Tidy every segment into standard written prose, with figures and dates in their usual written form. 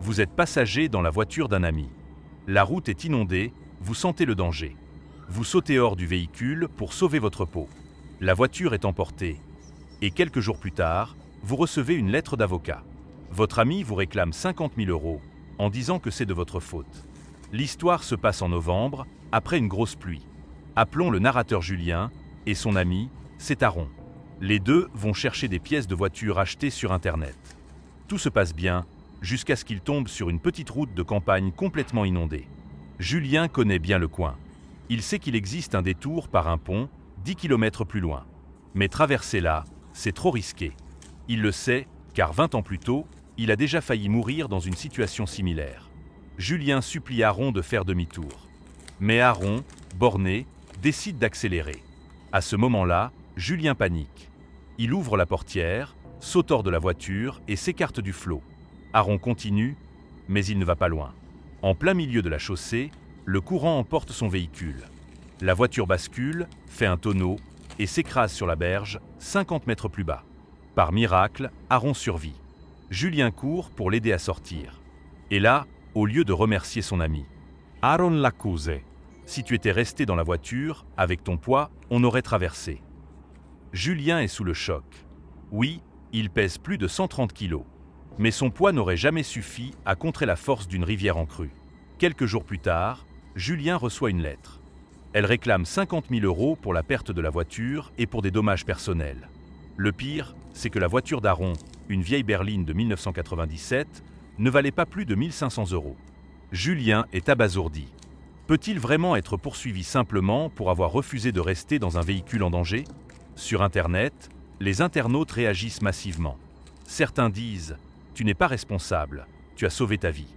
Vous êtes passager dans la voiture d'un ami. La route est inondée, vous sentez le danger. Vous sautez hors du véhicule pour sauver votre peau. La voiture est emportée. Et quelques jours plus tard, vous recevez une lettre d'avocat. Votre ami vous réclame 50 000 € en disant que c'est de votre faute. L'histoire se passe en novembre, après une grosse pluie. Appelons le narrateur Julien et son ami, c'est Aaron. Les deux vont chercher des pièces de voiture achetées sur Internet. Tout se passe bien, jusqu'à ce qu'ils tombent sur une petite route de campagne complètement inondée. Julien connaît bien le coin. Il sait qu'il existe un détour par un pont, 10 km plus loin. Mais traverser là, c'est trop risqué. Il le sait, car 20 ans plus tôt, il a déjà failli mourir dans une situation similaire. Julien supplie Aaron de faire demi-tour. Mais Aaron, borné, décide d'accélérer. À ce moment-là, Julien panique. Il ouvre la portière, saute hors de la voiture et s'écarte du flot. Aaron continue, mais il ne va pas loin. En plein milieu de la chaussée, le courant emporte son véhicule. La voiture bascule, fait un tonneau et s'écrase sur la berge, 50 mètres plus bas. Par miracle, Aaron survit. Julien court pour l'aider à sortir. Et là, au lieu de remercier son ami, Aaron l'accuse. Si tu étais resté dans la voiture, avec ton poids, on aurait traversé. Julien est sous le choc. Oui, il pèse plus de 130 kilos. Mais son poids n'aurait jamais suffi à contrer la force d'une rivière en crue. Quelques jours plus tard, Julien reçoit une lettre. Elle réclame 50 000 € pour la perte de la voiture et pour des dommages personnels. Le pire, c'est que la voiture d'Aaron, une vieille berline de 1997, ne valait pas plus de 1 500 €. Julien est abasourdi. Peut-il vraiment être poursuivi simplement pour avoir refusé de rester dans un véhicule en danger ? Sur Internet, les internautes réagissent massivement. Certains disent « Tu n'es pas responsable, tu as sauvé ta vie ».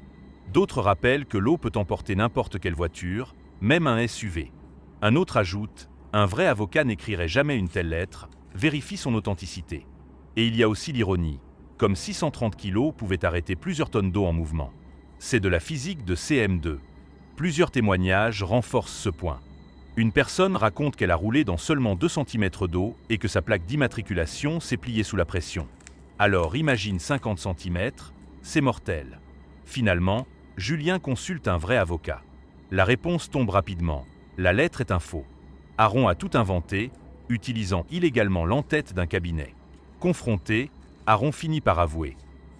D'autres rappellent que l'eau peut emporter n'importe quelle voiture, même un SUV. Un autre ajoute « Un vrai avocat n'écrirait jamais une telle lettre, vérifie son authenticité ». Et il y a aussi l'ironie, comme 630 kilos pouvaient arrêter plusieurs tonnes d'eau en mouvement. C'est de la physique de CM2. Plusieurs témoignages renforcent ce point. Une personne raconte qu'elle a roulé dans seulement 2 cm d'eau et que sa plaque d'immatriculation s'est pliée sous la pression. Alors imagine 50 cm, c'est mortel. Finalement, Julien consulte un vrai avocat. La réponse tombe rapidement. La lettre est un faux. Aaron a tout inventé, utilisant illégalement l'entête d'un cabinet. Confronté, Aaron finit par avouer.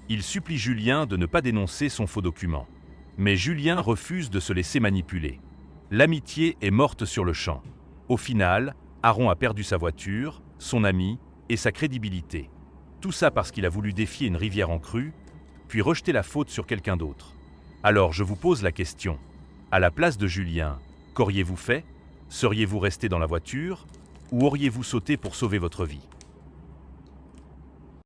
Il supplie Julien de ne pas dénoncer son faux document. Mais Julien refuse de se laisser manipuler. L'amitié est morte sur le champ. Au final, Aaron a perdu sa voiture, son ami et sa crédibilité. Tout ça parce qu'il a voulu défier une rivière en crue, puis rejeter la faute sur quelqu'un d'autre. Alors je vous pose la question. À la place de Julien, qu'auriez-vous fait ? Seriez-vous resté dans la voiture ou auriez-vous sauté pour sauver votre vie ?